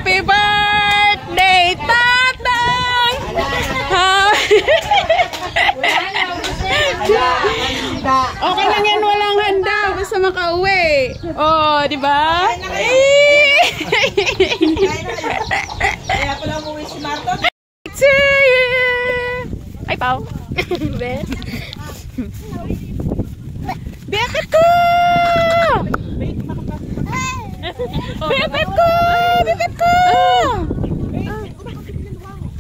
Happy birthday, Tatang! Okay lang yan, walang handa. Basta makauwi. Oh, di ba? Kaya pala umuwi si Marton. Ay, Pao. Bebet ko! Bebet ko! Bebet ko!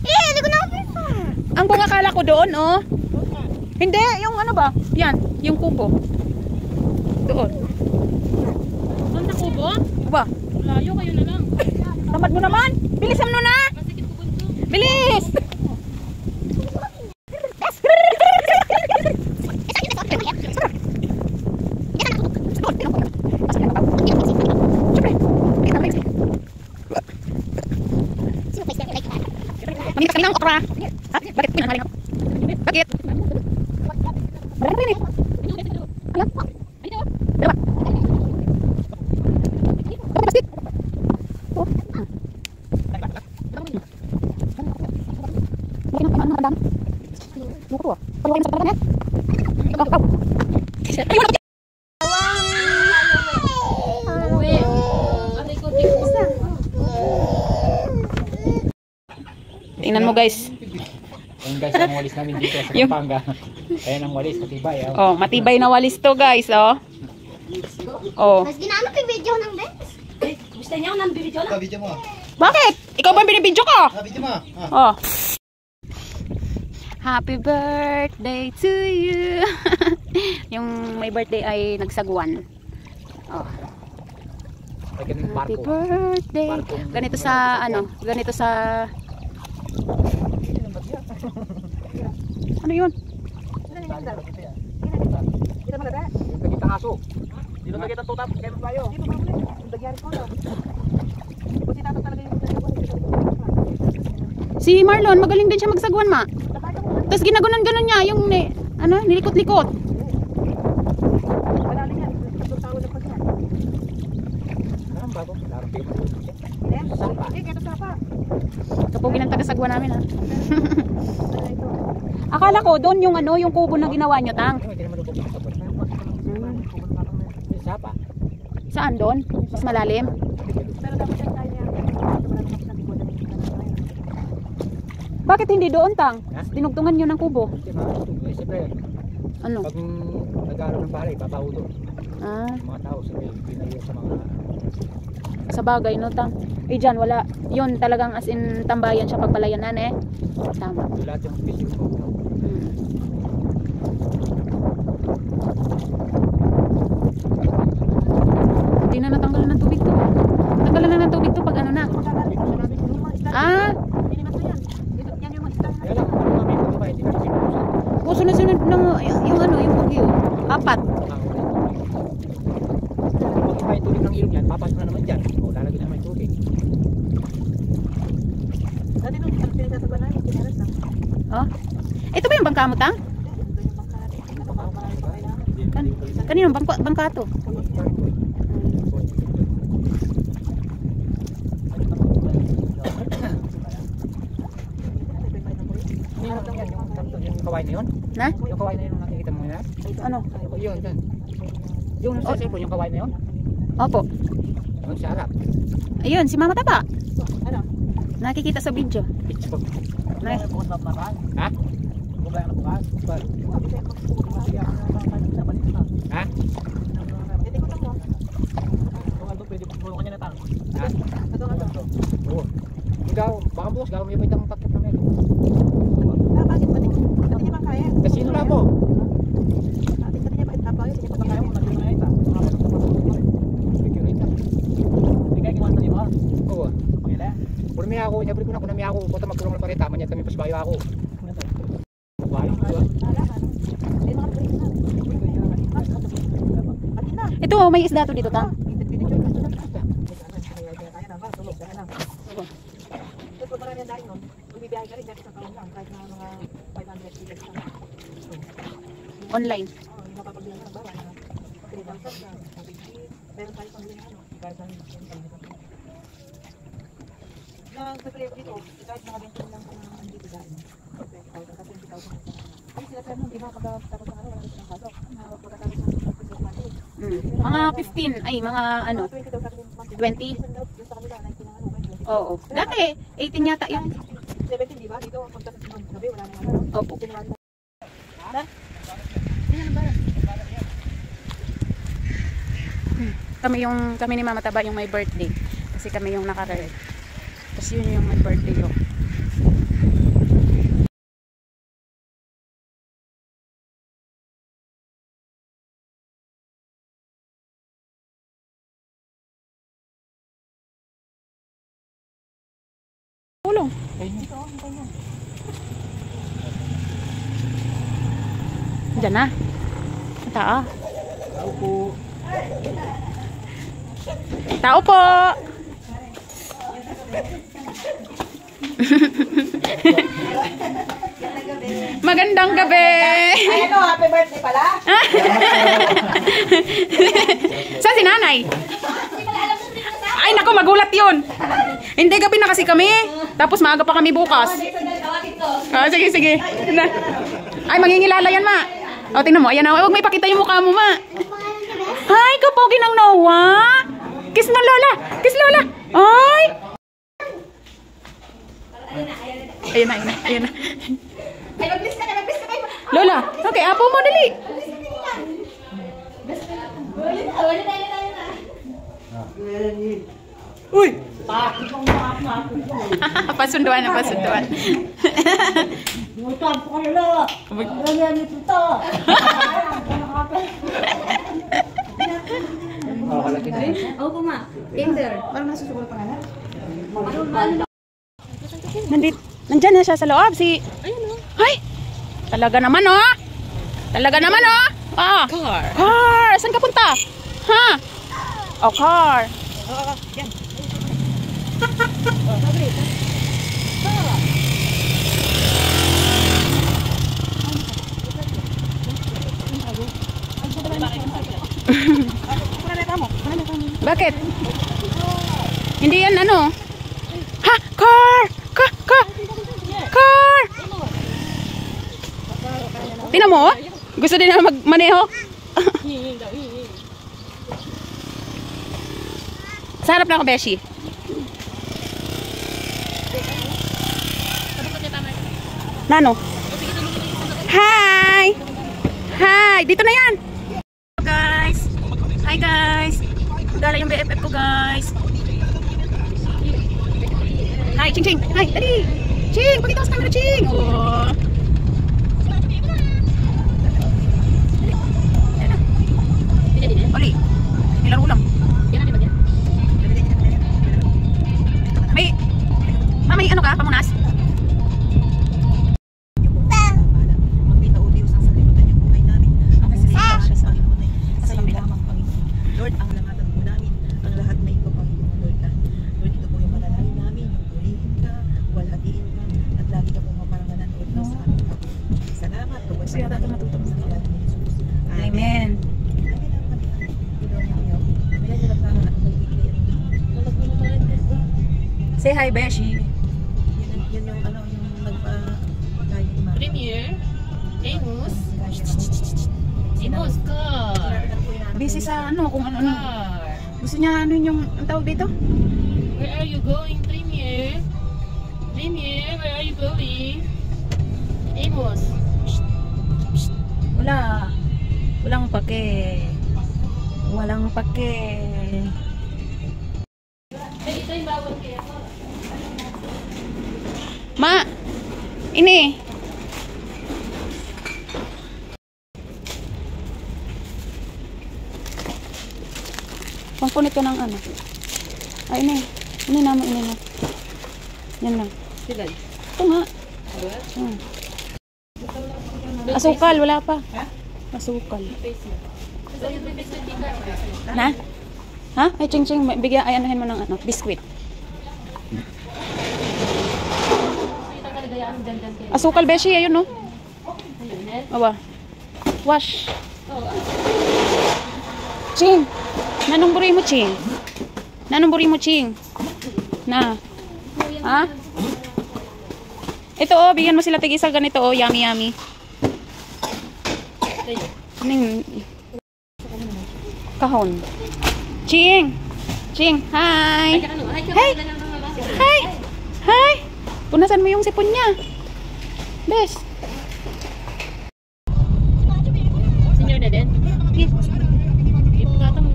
Hindi ko nakapisa. Ang kung akala ko doon, oh. Hindi, yung ano ba? Yan, yung kubo. Doon. Doon na kubo? Ba? Layo kayo na lang. Tamad mo naman. Bilisan mo na. Bilis! Manitas kami ng okra. Ha? Bakit? Pinanghalin ako. Bakit? Marami rin eh. Ayan. Dalawa. Basket. Oh. Bakit na ang nakandang? Buko to ah. Paluwain sa pagkakan yan. Ikaw. Ay, wala. Tingnan mo guys. Ayun guys, ang walis namin dito sa Kapanga. Ayan ang walis, matibay. Oh, matibay na walis to guys, oh. Oh. Mas ginamit ko yung video ng Bex. Gusto niya ako ng video lang. Video mo. Bakit? Ikaw ba binibidyo ko? Video mo. Oh. Happy birthday to you. Yung may birthday ay nagsagwan. Oh. Happy birthday. Ganito sa ano, ganito sa ano yun? Kita aso. Dito na kita tutap, kaya tayo. Si Marlon, magaling din siya magsagwan, ma. Tapos ginagunan-ganon niya yung ano, nilikot-likot. Kapugin ang taga-sagwan namin, ha. Akala ko doon yung ano, yung kubo na ginawa nyo, Tang. Saan doon? Mas malalim? Bakit hindi doon, Tang? Dinugtungan nyo ng kubo. Ano? Pag nag-aaral ng bahay, papaho doon. Ah. Mga tao, pinaya sa mga... Sa bagay, no, Tang? Eh, dyan, wala. Yun, talagang as in tambayan siya pagpalayanan, eh. Tama. Lahat yung special mo. Hindi na natanggalan ng tubig to. Natanggalan na ng tubig to pag ano na. Ah! O, sunod-sunod ng yung ano, yung bugyo. 4. Pag may tubig ng ilog yan, papasok na naman dyan. O, lalagyan naman yung tubig. Oh. Ito ba yung bangka mo, Tang? Kaninong bangka to? Yung kawain na yun? Na? Yung kawain na yun nakikita mo na? Ano? Yun, dyan. Yung sa cellphone, yung kawain na yun? Opo. Yung sa harap. Ayun, si Mama Taba. Ano? Nakikita sa video. Nice. Ha? Ha? Oo. Ikaw, baka bukas gawin mo yung itang paket na meron. Bakit ba? Hindi niya kaya. Kasi ino lang po. Hindi niya ba itapaw yun? Hindi niya kaya mo. Oo. Kung may ako, nyabri ko na kung may ako, kung magkulong na parita, manyat kami pasbayo ako. Bayo, diba? Ito, may isda to dito, Tang. Online. nagpapareho dito. Kahit nakaganto lang kung dito dahil. Okay, kasi 20,000. Ay, sila sabi nung iba pagkatapos ng araw, wala kasi ng pasok. Pagkatapos ng pasok monthly. Mga 15, ay mga ano, 20 daw sa akin monthly. 20? Yung sa kanila, 19 ang ano, 20. Oo. Dati, 18 yata yun. 17, di ba? Dito, pagkatapos ng gabi, wala na yung ano. Opo. Kami ni Mama Taba yung may birthday. Kasi kami yung naka-red. Tapos yun yung may birthday ko. Tulong. Diyan na. Tao. Tao po. Tao po. Magandang gabi. Ay, ano, happy birthday pala? Saan si nanay? Ay, naku, magulat yun. Hindi, gabi na kasi kami. Tapos maaga pa kami bukas. Sige, sige. Ay, mangingilala yan, ma. O, tingnan mo. Ayan na. Huwag may pakita yung mukha mo, ma. Ay, kapogi ng Noah. Kiss mo, Lola. Kiss, Lola. Ay. Ayan na, ayan na. Ayan na. Ay, mag-bless ka na, mag-bless ka kayo. Lola, okay, apo mo, dali. Wala tayo na. Uy! Pasunduan na, pasunduan. Buta po kayo lang. Ganyan ito to. Kalaki na. Opo, ma. Kinder. Parang nasusugal pa nga na. Nandyan na siya sa loob, si... Ay! Talaga naman, oh! Talaga naman, oh! Ah! Car! Car! Saan ka punta? Ha? Oh, car! Yan. Bakit? Hindi yan ano? Ha? Car! Car! Car! Car! Tingnan mo, oh. Gusto din na magmaneho. Sa harap na ako, Beshi. Nano? Hi! Hi! Dito na yan! Guys! Hi guys! Gala yung BFF ko, guys. Hi, Ching Ching! Hi! Dali! Ching! Pakita ko sa camera, Ching! Oh. Oli! Ilaro lang. May... Ma, may ano ka? Pamunas? Magpita o Diyos ang salimutan niyo buhay namin. Ang salimutan siya sa Panginoon ay sa iyo lamang, Panginoon. Lord, ang langatan po namin, ang lahat na ito, Panginoon, Lord God. Lord, ito po yung manalangin namin, yung purihin ka, walhatiin ka, at lagi ka po maparanganan, Lord, sa aming Panginoon. Salamat, Lord, sa mga natutong sa kilala ni Jesus. Amen. Say hi, Beshi. Yan yung ano, yung nagpa-kain ma. Premier. Amos. Amos, car. Busy sa ano, kung ano. Car. Gusto niya ano yung ang tawag dito? Where are you going, Premier? Premier, where are you going? Amos. Wala. Walang pake. Walang pake. Ito yung bawal kaya. Ma! Ini! Pangpunit ka ng ano? Ay, ini. Ini naman, ini na. Yan lang. Silad. Ito nga. Asukal, wala pa. Asukal. Na? Ha? Ay, Ching Ching, bigyan, ay anuhin mo ng ano, biskwit. Asukal, Beshi, ayun, no? Awa. Wash. Ching, nanong buri mo, Ching? Nanong buri mo, Ching? Na. Ha? Ito oh, bigyan mo sila tig-isa ganito oh, yummy yummy. Ning kahon. Ching. Ching, hi. Hey. Hi. Hi. Punasan mo yung sipon niya. Bes. Senior na din? Yes. Ipatang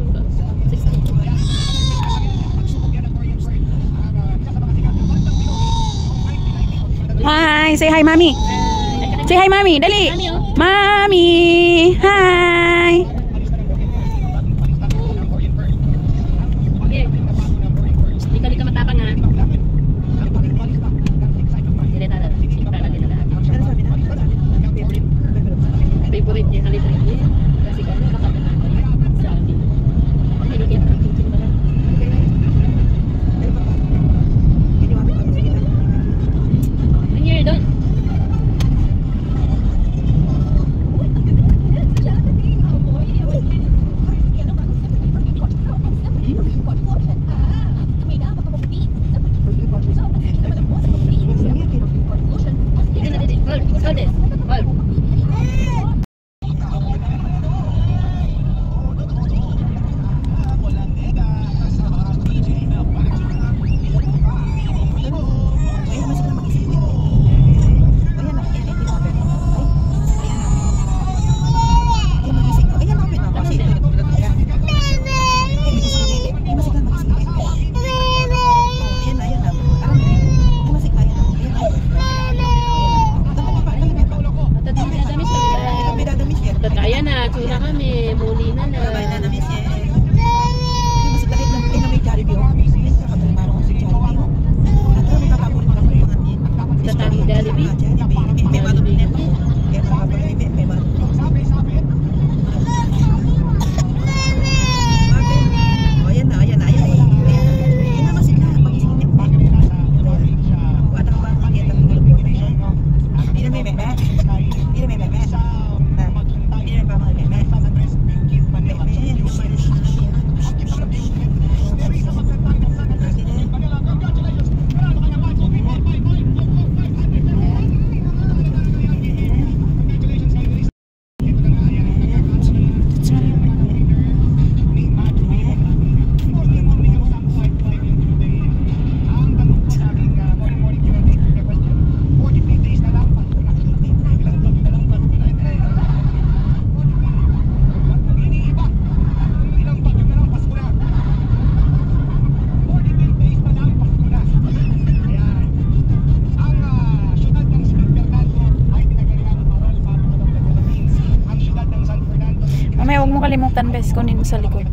60. Hi, say hi, Mommy. Say hi, Mommy. Dali. Mommy. Hi. Hindi ka matapang ha. Favorite niya, halitre niya. Kasi kami nakapagod sa atin. Hindi ka Senior doon. Kaya na, tuna kami, muli na na. Tatang Jollibee? Mamaya huwag mo kalimutan, bes, kunin mo sa likod.